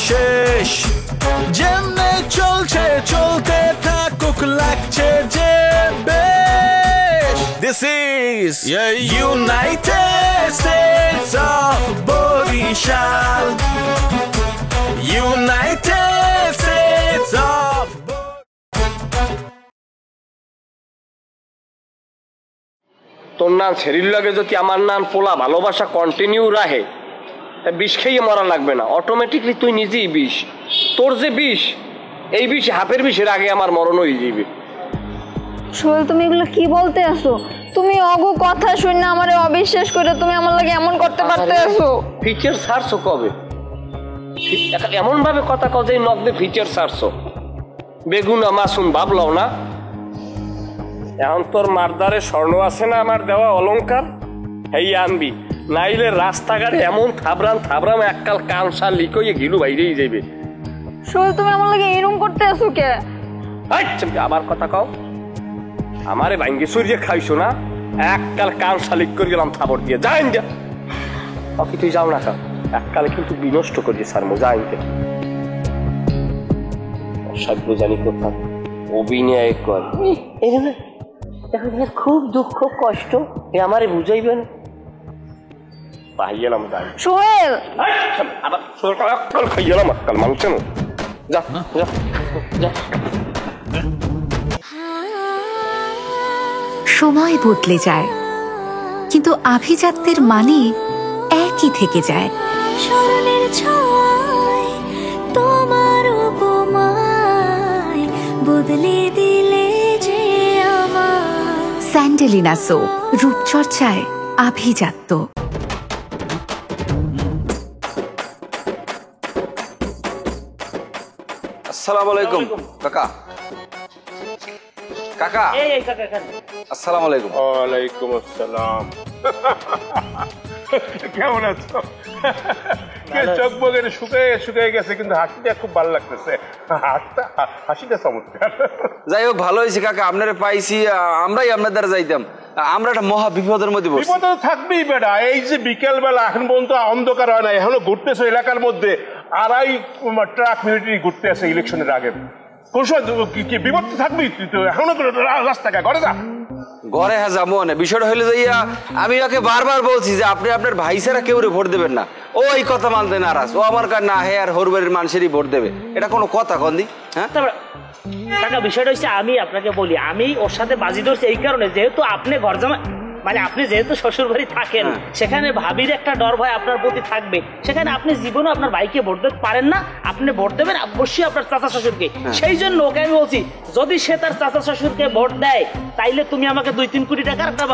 শেষ যেমনে চলছে চলতে থাকুক লাগছে যে বেশ This is United States of Borishal United States of তোর নাম শরীর লাগে যদি আমার নাম পোলা ভালোবাসা কন্টিনিউ রাখে তা বিষ খেয়ে মরা লাগবে না অটোমেটিকলি তুই নিজেই বিষ তোর যে বিষ এই বিষ হাফের বিষের আগে আমার মরণ হয়ে যাবে সোহেল তুমি এগুলো কি বলতে আসো তুমি অগো কথা শুনে আমারে অবিশ্বাস করে তুমি আমার লাগে এমন করতে পারতে আসো ফিচার সার্চো কবে এমন ভাবে কথা কও যে নক দে ফিচার সার্চো বেগুনা মাসুম ভাবলাও না এখন তোর মারদারে স্বর্ণ আছে না আমার দেওয়া অলংকার এই আনবি নাইলে রাস্তাঘাটে এমন থাবরাম এককাল কানসা লিকইয়ে গিলু বাইরেই যাইবে সোহেল তুমি আমার লাগে এরকম করতে আসো কে আবার কথা কও আমারে ভাঙ্গি সরিয়ে খাইছো না এককাল কানসা লিক করে গেলাম থাবর দিয়ে যাইন যা বাকি তুই যাও না এককালে কিন্তু বিনষ্ট করিয়ে সারমো যাইন অসাধ্য জানি কোথা অভিনয় কর এখন খুব দুঃখ কষ্ট এ আমারে বুঝাইবেন পাইলাম দাই সোহেল আবার সরকার আক্কাল খাইলাম আক্কাল মানুষ কেন যা যা যা সময় বদলে যায় কিন্তু আভিজাত্যের মানে একই থেকে যায় স্মরণের ছোঁয়ায় তোমার উপমায় বদলে দিলে যে আমার স্যান্ডেলিনা সো রূপচর্চায় আভিজাত্য আসসালামু আলাইকুম কাকা কাকা এই কাকা এখানে আসসালামু আলাইকুম ওয়ালাইকুম আসসালাম কেমন আছো চোখ বগের শুকিয়ে গেছে কিন্তু হাসিটা খুব ভালো লাগতেছে হাসিটা চমৎকার যাই হোক ভালো হয়েছে কাকা আপনারা পাইছি আমরাই আপনার দ্বারা যাইতাম আমরা একটা মহা বিপদের মধ্যে পড়ছি বিপদ থাকবেই বেটা এই যে বিকেল বেলা এখন পর্যন্ত অন্ধকার হয় না এখনো ঘুরতেছে এলাকার মধ্যে আড়াই ট্রাক মিলিটারি ঘুরতে আছে ইলেকশনের আগে কোন সময় কি বিপদ থাকবেই তুই তো এখনো রাস্তায় ঘরে যা ঘরে হ্যাঁ যাবো না বিষয়টা হইলে যাইয়া আমি ওকে বারবার বলছি যে আপনি আপনার ভাই ছাড়া কেউ ভোট দেবেন না ও এই কথা মানতে নারাজ ও আমার কার না হে আর হরবাড়ির মানুষেরই ভোট দেবে এটা কোনো কথা কন্দি হ্যাঁ কাকা বিষয়টা হচ্ছে আমি আপনাকে বলি আমি ওর সাথে বাজি ধরছি এই কারণে যেহেতু আপনি ঘর জামাই মানে আপনি যেহেতু শ্বশুর বাড়ি থাকেন সেখানে ভাবির একটা ডর ভয় আপনার প্রতি থাকবে সেখানে আপনি জীবনে আপনার ভাইকে ভোট দিতে পারেন না আপনি ভোট দেবেন অবশ্যই আপনার চাচা শ্বশুরকে সেই জন্য ওকে আমি বলছি যদি সে তার চাচা শ্বশুরকে ভোট দেয় তাইলে তুমি আমাকে 2-3 কোটি টাকার একটা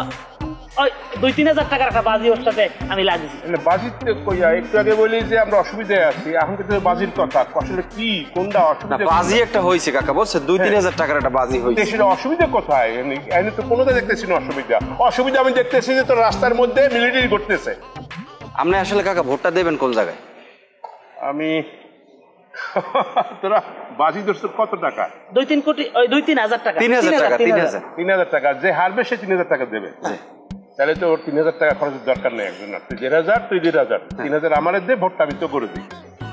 2-3 হাজার টাকার একটা বাজি ওর সাথে আমি লাগিয়েছি বাজির কইয়া একটু আগে বলি যে আমরা অসুবিধায় আছি এখন কিন্তু বাজির কথা আসলে কি কোনটা অসুবিধা বাজি একটা হয়েছে কাকা বলছে 2-3 হাজার টাকার একটা বাজি হয়েছে সেটা অসুবিধা কোথায় এনে তো কোনোটা দেখতেছি না অসুবিধা আমি দেখতেছি যে তোর রাস্তার মধ্যে মিলিটারি করতেছে আপনি আসলে কাকা ভোটটা দেবেন কোন জায়গায় আমি তোরা বাজি ধরছ কত টাকা 2-3 কোটি 2-3 হাজার টাকা 3,000 টাকা যে হারবে সে 3,000 টাকা দেবে তাহলে তো ওর 3,000 টাকা খরচের দরকার নেই একজন তুই 1,000 তুই 1,000 3,000 আমার দে ভোটটা আমি তো করে দিই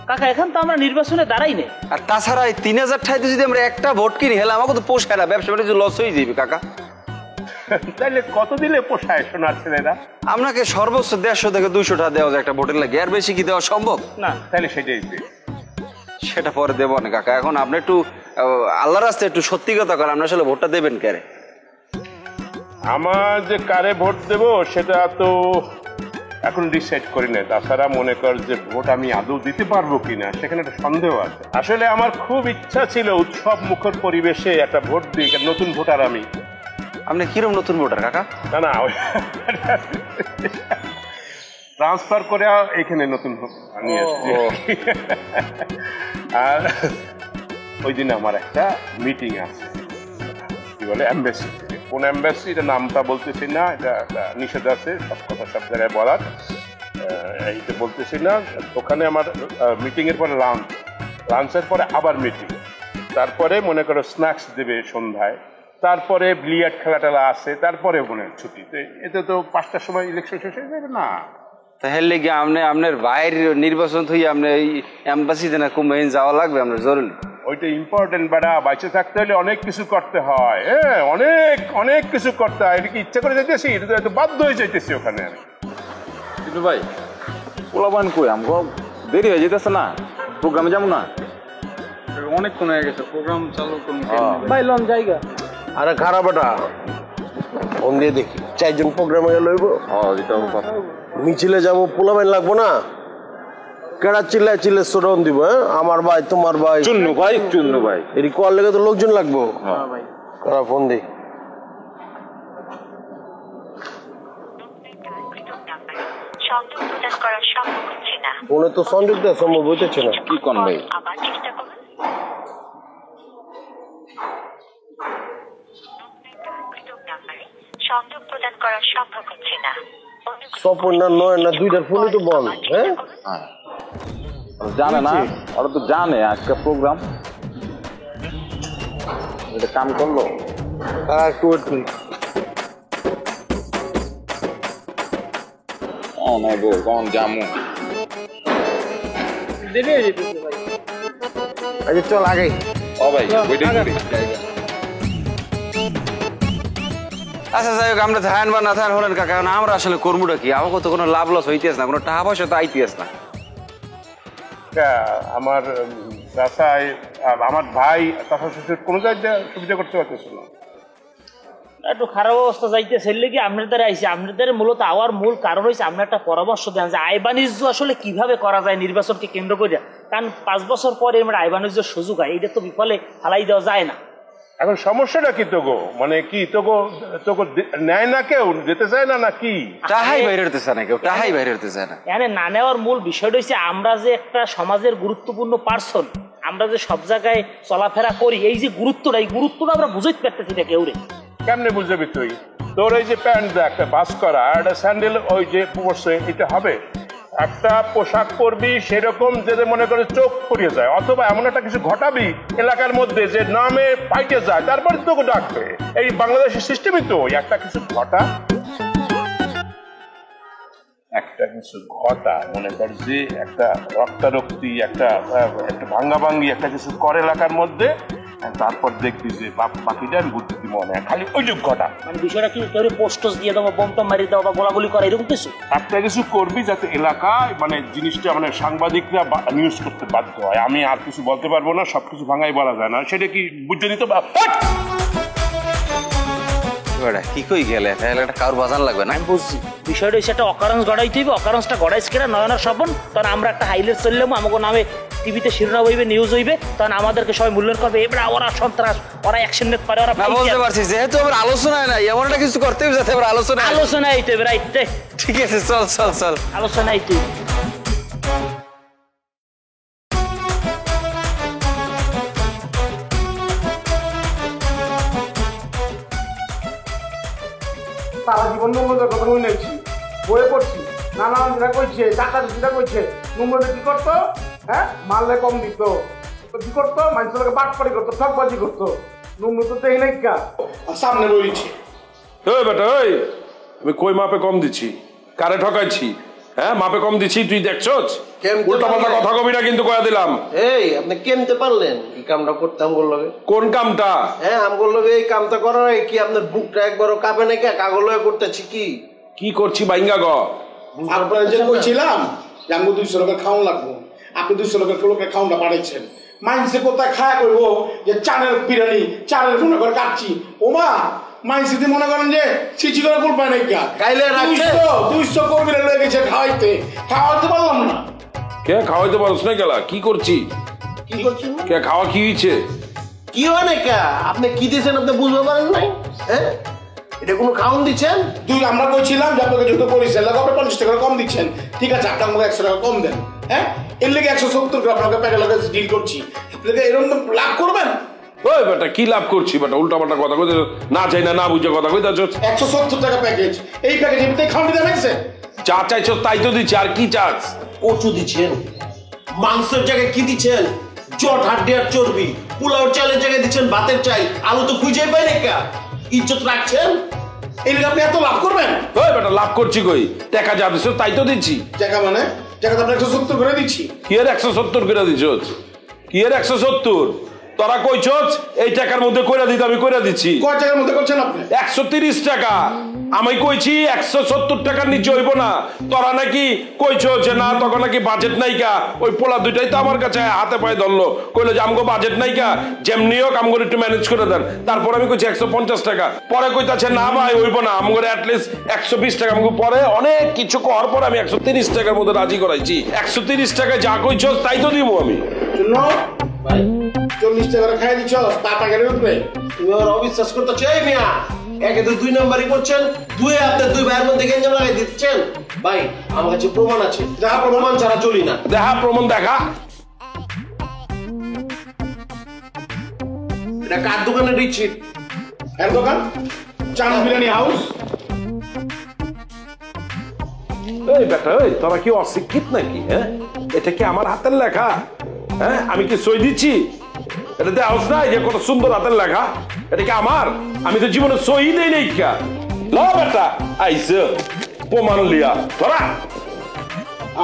কাকা এখন তো আমরা নির্বাচনে দাঁড়াই না আর তাছাড়া এই 3,000 টাকাতে যদি আমরা একটা ভোট কিনি হলে আমাকে তো পোষায় না ব্যবসা বাণিজ্য লস হয়ে যাবে কাকা তাইলে কত দিলে পোষায় সোনার ছেলেরা আপনাকে সর্বোচ্চ 150 থেকে 200 টাকা দেওয়া যায় একটা ভোটের লাগে আর বেশি কি দেওয়া সম্ভব না তাহলে সেটাই সেটা পরে দেবো না কাকা এখন আপনি একটু আল্লাহর রাস্তায় একটু সত্যি কথা করেন আপনি আসলে ভোটটা দেবেন কারে আমার যে কারে ভোট দেব সেটা তো এখন ডিসাইড করি না তাছাড়া মনে কর যে ভোট আমি আদৌ দিতে পারবো কিনা সেখানে একটা সন্দেহ আছে আসলে আমার খুব ইচ্ছা ছিল উৎসব মুখর পরিবেশে একটা ভোট দিই নতুন ভোটার আমি আপনি কিরকম নতুন ভোটার কাকা না ট্রান্সফার করে এখানে নতুন নিয়ে আসছি আর ওই দিন আমার একটা মিটিং আছে কি বলে এমবেসি কোন এমবেসি এটা নামটা বলতেছি না এটা নিষেধ আছে সব কথা সব জায়গায় বলার এইটা বলতেছি না ওখানে আমার মিটিংয়ের পরে লাঞ্চের পরে আবার মিটিং তারপরে মনে করো স্ন্যাক্স দেবে সন্ধ্যায় তারপরে বিলিয়ার্ড খেলা টেলা আছে তারপরে মনে ছুটি এতে তো 5টার সময় ইলেকশন শেষ হয়ে যাবে না তাহলে কি আপনার বাইর নির্বাচন হয়ে আপনি এই এম্বাসিতে না কুম্বাইন যাওয়া লাগবে আপনার জরুরি। ওইটা ইম্পর্টেন্ট বেড়া, বাইচে থাকতে হলে অনেক কিছু করতে হয়। হ্যাঁ, অনেক অনেক কিছু করতে হয়। এটা কি ইচ্ছা করে যাইতেছি? এটা তো বাধ্য হয়ে যাইতেছি ওখানে। কিন্তু ভাই পোলাবান কই আমগো দেরি হয়ে যেতেছে না, প্রোগ্রামে যাবো না? অনেকক্ষণ হয়ে গেছে, প্রোগ্রাম চালু করুন ভাই লন জায়গা। আরে খারাপ এটা ফোন দিয়ে দেখি 4 জন প্রোগ্রামে লইব। মিছিলে যাবো, পোলাবেন লাগবো না? কেডা চিল্লায় চিল্লে শ্রোণ দিব? হ্যাঁ, আমার ভাই তোমার ভাই চুন্নু ভাই এর কোয়ার লেগে তো লোকজন লাগবো। কারা ফোন দিই? ফোনে তো সংযুক্ত সম্ভব হইতেছে না। কি কোন ভাই? স্বপন না নয় না, দুইটার ফোনই তো বন্ধ। হ্যাঁ, জানে না, ওরা তো জানে আজকে প্রোগ্রাম। এটা কাম করলো একটু ওয়েট করি। কখন জামু আচ্ছা চল আগে। ও ভাই ওইটাই করি। আচ্ছা যাই হোক, আমরা থাকেন বা না থাকেন হলেন কাকা, আমরা আসলে কর্মটা কি? আমাকে তো কোনো লাভ লস হইতেছ না, কোনো টাকা পয়সা তো আইতেছ না। আমার চাচাই, আমার ভাই, চাচা শ্বশুর কোনো জায়গায় সুবিধা করতে পারতেছে না। একটু খারাপ অবস্থা যাইতেছে কি আপনার দ্বারা আইসি। আপনার দ্বারা মূলত আওয়ার মূল কারণ হয়েছে আমরা একটা পরামর্শ দেন যে আয় বাণিজ্য আসলে কিভাবে করা যায় নির্বাচনকে কেন্দ্র করে। কারণ 5 বছর পরে আমরা আয় বাণিজ্যের সুযোগ হয়, এটা তো বিফলে হালাই দেওয়া যায় না। এখন সমস্যাটা কি তোগো? মানে কি তোগো নেয় না, কেউ যেতে চায় না, না কি? টাহাই বাইরে হতে চায় না কেউ, টাহাই বাইরে হতে চায় না। এখানে না নেওয়ার মূল বিষয়টা হচ্ছে আমরা যে একটা সমাজের গুরুত্বপূর্ণ পার্সন, আমরা যে সব জায়গায় চলাফেরা করি, এই যে গুরুত্বটা, এই গুরুত্বটা আমরা বুঝতে পারতেছি না কেউ রে। কেমনে বুঝাবি তুই? তোর এই যে প্যান্ট দেখ, একটা বাস করা, একটা স্যান্ডেল ওই যে পরছে, এটা হবে? একটা পোশাক পরবি সেরকম যে মনে করে চোখ পড়িয়ে যায়, অথবা এমন একটা কিছু ঘটাবি এলাকার মধ্যে যে নামে পাইটে যায়, তারপরে তোকে ডাকবে। এই বাংলাদেশের সিস্টেমই তো একটা কিছু ঘটা, মনে কর যে একটা রক্তারক্তি, একটা ভাঙ্গাভাঙ্গি, একটা কিছু করে এলাকার মধ্যে, তারপর দেখবি যে বাকিটা আমি বুদ্ধি দিব না, খালি ওই যুগ ঘটা। মানে বিষয়টা কি কেউ পোস্ট দিয়ে দেবো, বমটম মারি দেবো বা গোলাগুলি করা, এরকম কিছু একটা কিছু করবি যাতে এলাকায় মানে জিনিসটা মানে সাংবাদিকরা নিউজ করতে বাধ্য হয়। আমি আর কিছু বলতে পারবো না, সবকিছু ভাঙাই বলা যায় না, সেটা কি বুঝে নিতে কি কই গেলে একটা কারোর বাজান লাগবে না? আমি বুঝছি বিষয়টা হচ্ছে একটা অকারেন্স গড়াইতে হইবে, অকারেন্সটা গড়াইছে কিনা নয়নার স্বপন, তখন আমরা একটা হাইলাইট চললাম, আমাকে নামে টিভিতে শিরোনাম হইবে, নিউজ হইবে, তখন আমাদেরকে সবাই মূল্যায়ন করবে, এবার ওরা সন্ত্রাস, ওরা অ্যাকশন নিতে পারে, ওরা বলতে পারছি যেহেতু আমার আলোচনায় নাই, এমন একটা কিছু করতে হবে যাতে আলোচনা আইতে হবে। রাইট, ঠিক আছে, চল চল চল আলোচনা আইতে। সারা জীবন নম্বরের কথা বলে নিয়েছি, বয়ে পড়ছি, নানা যেটা করছে, টাকা যেটা করছে, নম্বরে কি করতো? হ্যাঁ, মারলে কম দিত, কি করতো? মানুষের বাটপাড়ি করতো, ঠকবাজি করতো, নম্বর তো এই নাই কা সামনে বইছি। ওই বেটা, ওই আমি কই মাপে কম দিচ্ছি? কারে ঠকাইছি? হ্যাঁ, মাপে কম দিচ্ছি, তুই দেখছস? উল্টা পাল্টা কথা কবি না কিন্তু, কয়া দিলাম। এই আপনি কেমতে পারলেন এই কামটা করতে? আমগোর লগে কোন কামটা? হ্যাঁ, আমগোর লগে এই কামটা করার কি আপনার বুকটা একবারও কাঁপে নাকি? কাগজ লগে করতেছি কি কি করছি বাইঙ্গা গ? আপনারা যে কইছিলাম যে আমগো 200 লোকের খাওয়ান লাগবো, আপনি 200 লোকের খাওয়ানটা বাড়াইছেন। মাইন্সে কোথায় খায়া করবো যে চানের বিরিয়ানি, চানের মনে করে কাটছি, ওমা মাইন্সে দিয়ে মনে করেন যে সিচি করে কুল পায় নাকি? গাইলে 200 কর্মীরা লয়ে গেছে খাওয়াইতে পারলাম না। কে খাওয়াইতে পারছ না? গেলা কি করছি? কি করছি? কে খাওয়া কি হয়েছে? কি হয় না কে? আপনি কি দিচ্ছেন আপনি বুঝতে পারেন নাই? হ্যাঁ, এটা কোনো খাওয়ান দিচ্ছেন? আমরা বলছিলাম যে আপনাকে যত পরিষেবা লাগে আপনি 50 টাকা কম দিচ্ছেন, ঠিক আছে, আপনার মুখে 100 টাকা কম দেন। হ্যাঁ, এর লেগে 170 টাকা আপনাকে প্যাকেট লাগে ডিল করছি, আপনাকে এরকম লাভ করবেন? ওই বেটা কি লাভ করছি বেটা? উল্টা পাল্টা কথা কইতে, না চাই না বুঝে কথা কইতে। 170 টাকা প্যাকেজ, এই প্যাকেজের ভিতরে খাওয়ান দিতে লাগছে। যা চাইছো তাই তো দিচ্ছি, আর কি চাস? কচু দিচ্ছেন, মাংসের জায়গায় কি দিচ্ছেন? জট, হাড্ডি আর চর্বি। পোলাওর চালের জায়গায় দিচ্ছেন ভাতের চাল, আলু তো খুঁজেই পাই না কে? ইজ্জত রাখছেন? এই লিগে আপনি এত লাভ করবেন? ওই বেটা লাভ করছি কই, টাকা যা দিছো তাই তো দিচ্ছি। টাকা মানে টাকা তো আপনার 170 করে দিচ্ছি। কি এর 170 করে দিছস? কি এর 170? তোরা কইছস এই টাকার মধ্যে কইরা দিতে, আমি কইরা দিচ্ছি। কয় টাকার মধ্যে করছেন আপনি? 130 টাকা। আমি কইছি 170 টাকার নিচে হইব না। তোরা নাকি কইছস যে না, তখন নাকি বাজেট নাইকা। ওই পোলা দুইটাই তো আমার কাছে হাতে পায়ে ধরলো, কইলো যে আমগো বাজেট নাইকা, যেমনি হোক আমগো একটু ম্যানেজ করে দেন। তারপর আমি কইছি 150 টাকা। পরে কইতাছে না ভাই হইব না, আমগো অ্যাটলিস্ট 120 টাকা। আমগো পরে অনেক কিছু করার পর আমি 130 টাকার মধ্যে রাজি করাইছি। 130 টাকা যা কইছস তাই তো দিব আমি। শুনো ভাই, 40 টাকা করে খাই দিচ্ছ, তা টাকার উঠবে। তুমি আমার অবিশ্বাস করতেছো? এই মিয়া, একে তো 2 নাম্বারই করছেন, দুই আপনার 2 ভাইয়ের মধ্যে গেঞ্জাম লাগাই দিচ্ছেন। ভাই আমার কাছে প্রমাণ আছে, দেখা প্রমাণ ছাড়া চলি না। দেখা প্রমাণ দেখা। এটা কার দোকানে রিচিট? এর দোকান চান বিরিয়ানি হাউস। এই বেটা, এই তোরা কি অশিক্ষিত নাকি? হ্যাঁ, এটা কি আমার হাতের লেখা? হ্যাঁ, আমি কি সই দিচ্ছি? এটা দেওয়া নাই যে কত সুন্দর হাতের লেখা? এটা কি আমার? আমি তো জীবনে সই দেই নাই। কা ল বেটা, আইছে প্রমাণ লিয়া তোরা।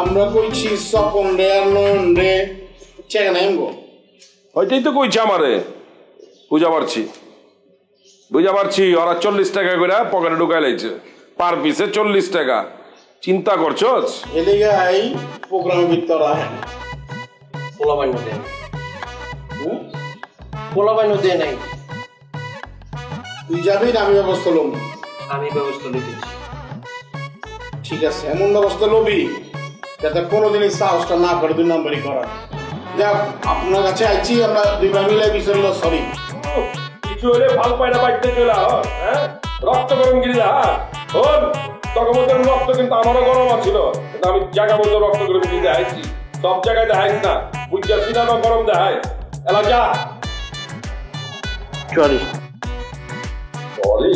আমরা কইছি স্বপন রে আর নয়ন রে চেক নাইমগো। ওইটাই তো কইছে আমারে। বুঝা পারছি, বুঝা পারছি। ওরা 40 টাকা করে পকেটে ঢুকাই লাইছে, পার পিসে 40 টাকা। চিন্তা করছস? এদিকে এই প্রোগ্রামের ভিতর আহেন। পোলাবাইন দেয় পোলাবাইন দেয় নাই। তুই যাবি না আমি ব্যবস্থা লম? আমি ব্যবস্থা নিতেছি। ঠিক আছে, এমন ব্যবস্থা লবি যাতে কোনোদিনই সাহসটা না করে 2 নাম্বারই করা। যাক, আপনার কাছে আইছি, আমরা 2 ভাই মিলে বিষয় সরি। কিছু হলে ভাল পায়না বাইতে চলে হ্যাঁ, রক্ত গরম গিরিলা। ওর তখন রক্ত কিন্তু আমারও গরম আছিল, আমি জায়গা বলতে রক্ত গরম গিরি দেখাইছি। সব জায়গায় দেখাইস না, বুঝছি না গরম দেখায়। এলা যা সরি সরি।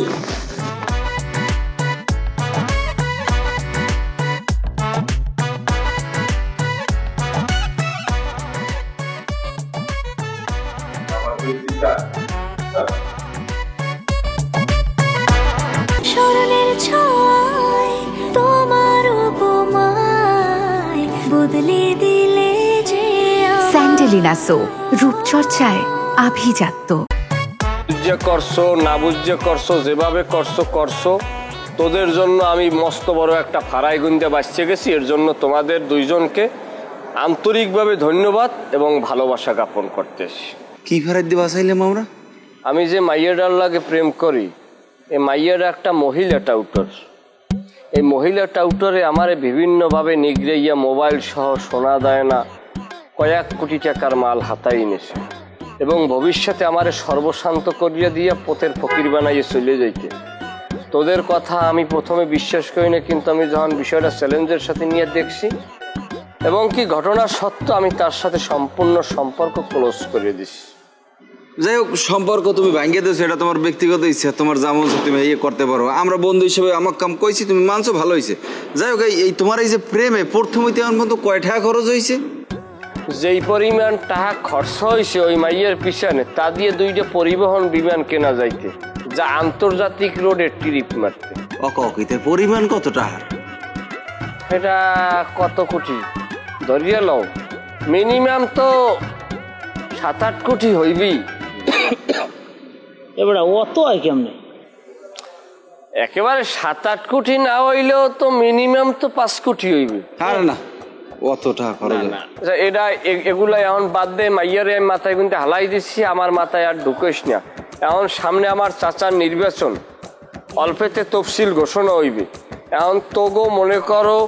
স্মরণের ছোঁয়ায় তোমার উপমায় বদলে দিলে যে স্যান্ডেলিনা সো, রূপচর্চায় আভিজাত্য। বুঝে করছো না বুঝে করছো, যেভাবে করছো করছো, তোদের জন্য আমি মস্ত বড় একটা ফারাই গুন্দে বাঁচতে গেছি। এর জন্য তোমাদের দুইজনকে আন্তরিকভাবে ধন্যবাদ এবং ভালোবাসা জ্ঞাপন করতেছি। কি ফেরত দিয়ে বাঁচাইলাম আমরা? আমি যে মাইয়াডার লাগে প্রেম করি, এই মাইয়ার একটা মহিলা টাউটার। এই মহিলা টাউটারে আমারে বিভিন্নভাবে নিগড়াইয়া মোবাইল সহ সোনা দেয় না, কয়েক কোটি টাকার মাল হাতাই এনেছে এবং ভবিষ্যতে আমারে সর্বশান্ত করিয়া দিয়া পথের ফকির বানাইয়ে চলে যাইতে। তোদের কথা আমি প্রথমে বিশ্বাস করি না, কিন্তু আমি যখন বিষয়টা চ্যালেঞ্জের সাথে নিয়ে দেখছি এবং কি ঘটনা সত্য, আমি তার সাথে সম্পূর্ণ সম্পর্ক ক্লোজ করে দিছি। যাই হোক, সম্পর্ক তুমি ভাঙ্গিয়ে দিয়েছো, এটা তোমার ব্যক্তিগত ইচ্ছা, তোমার যেমন তুমি ইয়ে করতে পারো। আমরা বন্ধু হিসেবে আমার কাম কইছি, তুমি মানছো, ভালো হয়েছে। যাই হোক, এই তোমার এই যে প্রেমে প্রথম হইতে এখন পর্যন্ত কয় টাকা খরচ হয়েছে? যেই পরিমাণ টাকা খরচ হয়েছে ওই মাইয়ের পিছনে, তা দিয়ে 2টা পরিবহন বিমান কেনা যাইতে, যা আন্তর্জাতিক রোডে ট্রিপ মারতে। অকিতে পরিমাণ কত টাকা? এটা কত কোটি ধরিয়া লও, মিনিমাম তো 7-8 কোটি হইবি। এবার অত হয় কেমনে? একেবারে 7-8 কোটি না হইলেও তো মিনিমাম তো 5 কোটি হইবে। আরে না, অত টাকা খরচ না। এটা এগুলা এখন বাদ দে, মাইয়ারে আমি মাথায় কিন্তু হালাই দিচ্ছি, আমার মাথায় আর ঢুকেস না। এখন সামনে আমার চাচার নির্বাচন, অল্পেতে তফসিল ঘোষণা হইবে। এখন তোগো মনে করো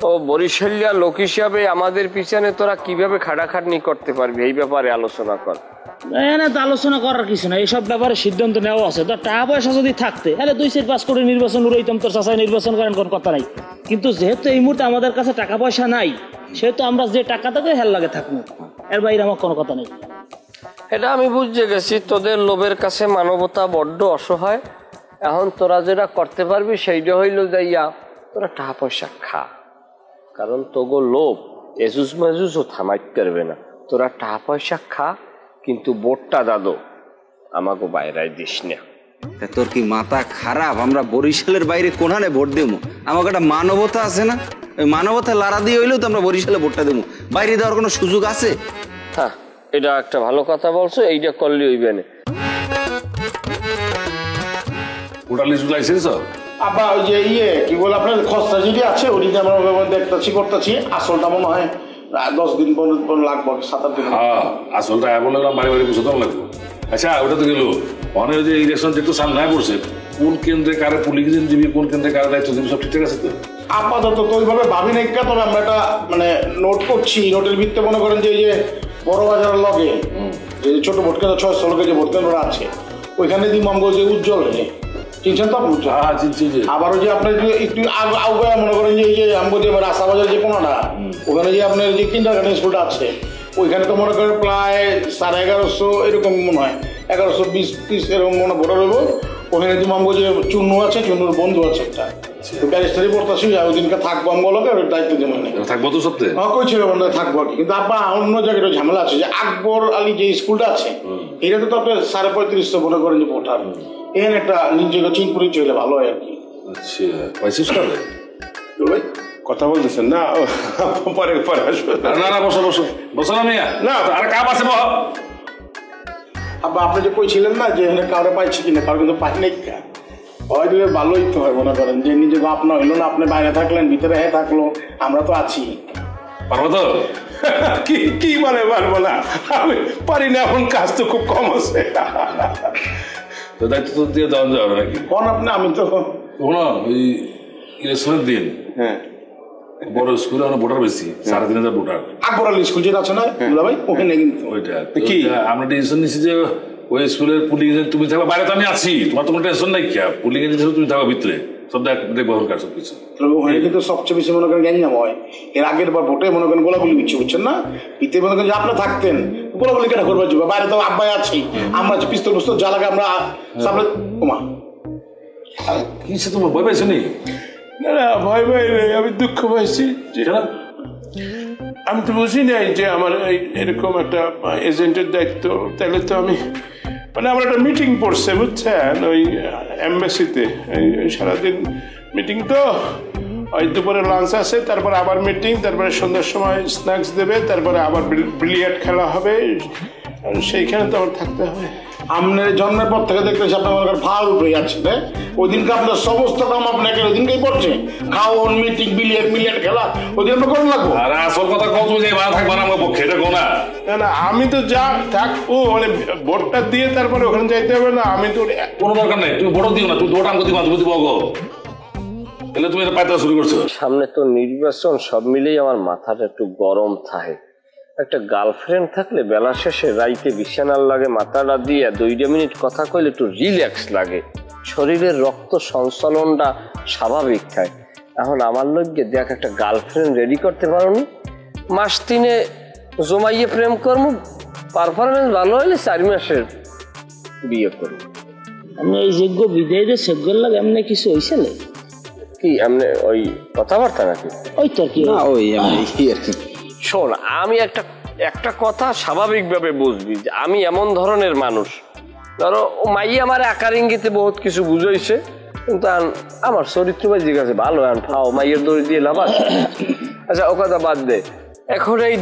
ও বরিশালিয়া লোক হিসাবে আমাদের পিছনে তোরা কিভাবে খাটাখাটনি করতে পারবি, এই ব্যাপারে আলোচনা কর। এখানে তো আলোচনা করার কিছু না, এইসব ব্যাপারে সিদ্ধান্ত নেওয়া আছে। তো টাকা পয়সা যদি থাকতে তাহলে 2-5 কোটি নির্বাচন উড়াইতাম, তোর চাচাই নির্বাচন করেন, কোন কথা নাই। কিন্তু যেহেতু এই মুহূর্তে আমাদের কাছে টাকা পয়সা নাই, সেহেতু আমরা যে টাকা থাকে হেল লাগে থাকবো, এর বাইরে আমার কোনো কথা নেই। এটা আমি বুঝতে গেছি, তোদের লোভের কাছে মানবতা বড্ড অসহায়। এখন তোরা যেটা করতে পারবি সেইটা হইল যাইয়া তোরা টাকা পয়সা খা, কারণ তোগো লোভ এজুজ মেজুজও থামাইতে পারবে না। তোরা টাকা পয়সা খা, কিন্তু বোটটা দাদো আমাকে বাইরাই দিস না। তা তোর কি মাথা খারাপ? আমরা বরিশালের বাইরে কোনখানে ভোট দেবো? আমাকে একটা মানবতা আছে না? ওই মানবতা লাড়া দিয়ে হইলেও তো আমরা বরিশালে ভোটটা দেবো। বাইরে দেওয়ার কোনো সুযোগ আছে? হ্যাঁ, এটা একটা ভালো কথা বলছো, এইটা করলে হইবে না। ভোটার লিস্ট লাইসেন্স আব্বা ওই যে কি বলে আপনার খসড়া যেটি আছে ওটিতে আমরা দেখতেছি করতেছি, আসলটা মনে হয় 10 দিন পর লাগবে, 7-8 দিন। হ্যাঁ, আসলটা বলে বাড়ি বাড়ি বুঝতে লাগবে। আচ্ছা, ওটা তো গেল। অনেক যে ইলেকশন যেহেতু সামনে পড়ছে, কোন কেন্দ্রে কারে পুলিশ দিবি, কোন কেন্দ্রে কারে দায়িত্ব দিবি, সব ঠিকঠাক আছে তো? আপাতত তো ওইভাবে ভাবি নাই, তবে আমরা একটা মানে নোট করছি। নোটের ভিত্তিতে মনে করেন যে এই যে বড় বাজারের লগে যে ছোট ভোট কেন্দ্র 600 লোকের যে ভোট কেন্দ্র আছে, ওইখানে দিমাম যে উজ্জ্বল চিনছেন তো আপনি? আবার ওই যে আপনার একটু আগে মনে করেন যে এই যে আমগো যে রাস্তাবাজার যে কোনোটা, ওখানে যে আপনার যে কিন্ডারগার্টেন স্কুলটা আছে, ওইখানে তো মনে করেন প্রায় 1150 এরকম মনে হয়, 1120-30 এরকম মনে ভোটার হইব। ওখানে দিমামগো যে চুন্নু আছে, চুন্নুর বন্ধু আছে একটা, ব্যারিস্টারি পড়তেছি, ওই দিনকে থাকবো আমগুলোকে দায়িত্ব দিয়ে মানে থাকবো তো সপ্তাহে কইছিল থাকবো আর কি। কিন্তু আপনার অন্য জায়গায় ঝামেলা আছে, যে আকবর আলী যে স্কুলটা আছে, এটাতে তো আপনার 3550 মনে করেন যে ভোটার। এখানে একটা নিজের চিনপুরি চলে ভালো হয় আর কি। আচ্ছা, পাইছিস তাহলে? কথা বলতেছেন না? পরে পরে আসবে। না, বসো বসো বসো না মিয়া, না আর কাপ আছে। আব্বা আপনি যে কইছিলেন না যে এখানে কাউরে পাইছি কিনা, কারো কিন্তু পাই নাই। হয় দিলে ভালোই তো হয়, মনে করেন যে নিজে বাপ না হইলো না, আপনি বাইরে থাকলেন, ভিতরে থাকলো, আমরা তো আছি। পারবো তো? কি মানে পারবো না? আমি পারি না, এখন কাজ তো খুব কম আছে। তো দায়িত্ব তো দিয়ে দেওয়া যাবে নাকি? কোন আপনি? আমি তো শোনো, ওই ইলেকশনের দিন বড় স্কুলে অনেক ভোটার বেশি, 3500 ভোটার। আকবর আলী স্কুল যেটা আছে না ভাই, ওখানে কিন্তু ওইটা কি আমরা ডিসিশন নিচ্ছি যে ওই স্কুলের পুলিং তুমি থাকবে, বাইরে তো আমি আছি, তোমার কোনো টেনশন নাই। কি পুলিং এর তুমি থাকবে ভিতরে, সব দেখবো কাজ সব কিছু। ওখানে কিন্তু সবচেয়ে বেশি মনে করেন গ্যাঞ্জাম হয়। এর আগের বার ভোটে মনে করেন গোলাগুলি দিচ্ছে, বুঝছেন না? ভিতরে মনে করেন যে আপনি থাকতেন, গোলাগুলি কেন করবে? বাইরে তো আব্বাই আছি, আমরা পিস্তল পিস্তল জ্বালাকে আমরা সামনে। ওমা কিছু তোমার ভয় পাইছো নি? না, ভয় পাই নাই, আমি দুঃখ পাইছি। আমি তো বুঝি নাই যে আমার এরকম একটা এজেন্টের দায়িত্ব। তাহলে তো আমি মানে আমার একটা মিটিং পড়ছে, বুঝছেন, ওই এম্বাসিতে। সারাদিন মিটিং তো, ওই দুপুরে লাঞ্চ আছে, তারপরে আবার মিটিং, তারপরে সন্ধ্যার সময় স্ন্যাক্স দেবে, তারপরে আবার বিলিয়ার্ড খেলা হবে, সেইখানে তো আমার থাকতে হবে। আপনার জন্মের পর থেকে দেখতেছি আপনার মনে করেন ফাল উপরে যাচ্ছে। ওই দিনকে আপনার সমস্ত কাম আপনাকে ওই দিনকেই পড়ছে, খাওয়ান, মিটিং, বিলিয়ার্ড খেলা, ওই দিন আমরা করুন লাগবো। আর আসল কথা কত যে ভালো থাকবে না আমার পক্ষে, এটা কোনা না, আমি তো যা থাকবো মানে ভোটটা দিয়ে তারপরে ওখানে যাইতে হবে না। আমি তো কোনো দরকার নাই, তুমি ভোট দিও না, তুমি ভোট আমাকে দিবা, তুমি দিবো গো। তাহলে তুমি এটা পাইতে শুরু করছো। সামনে তো নির্বাচন, সব মিলেই আমার মাথাটা একটু গরম থাকে। একটা গার্লফ্রেন্ড থাকলে বেলা শেষে রাইতে বিছানার লাগে মাথাটা দিয়ে 2 মিনিট কথা কইলে একটু রিল্যাক্স লাগে, শরীরের রক্ত সঞ্চালনটা স্বাভাবিক থাকে। এখন আমার লক্ষ্যে দেখ একটা গার্লফ্রেন্ড রেডি করতে পারো নি, মাস 3 জমাইয়ে প্রেম করব, পারফরমেন্স ভালো হলে 4 মাসের বিয়ে করব। আমি এই যোগ্য বিদায়ীদের যোগ্যর লাগে এমনি কিছু হয়েছিল কি? এমনি ওই কথাবার্তা নাকি? ওই তো কি না, ওই আর কি। শোন, আমি একটা কথা স্বাভাবিকভাবে বুঝবি যে আমি এমন ধরনের মানুষ, ধরো মাই আমার আকার ইঙ্গিতে বহুত কিছু বুঝাইছে, কিন্তু আমার চরিত্র ভাই জিজ্ঞাসা ভালো, ফাও মাইয়ের দড়ি দিয়ে লাভ আছে। আচ্ছা, ও কথা বাদ দে, এখন এই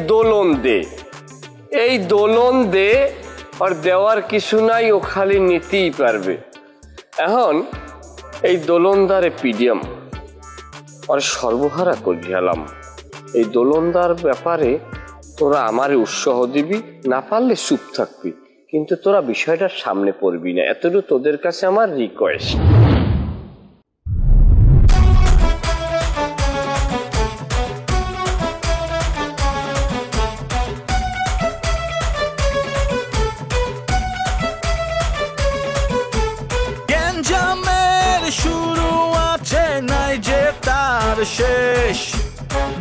দোলন দে, আর দেওয়ার কিছু নাই, ও খালি নিতেই পারবে। এখন এই দোলনদারে পিডিয়াম আর সর্বহারা করিয়ালাম। এই দোলনদার ব্যাপারে তোরা আমারে উৎসাহ দিবি, না পারলে চুপ থাকবি, কিন্তু তোরা বিষয়টার সামনে পড়বি না, এতটুকু তোদের কাছে আমার রিকোয়েস্ট। গ্যাঞ্জামের শুরু আছে নাই যে তার শেষ,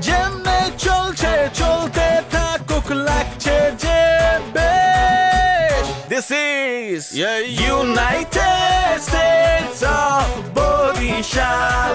যেমনে চলতে থাকুক লাগছে যে বেশ। This is United States of Borishal.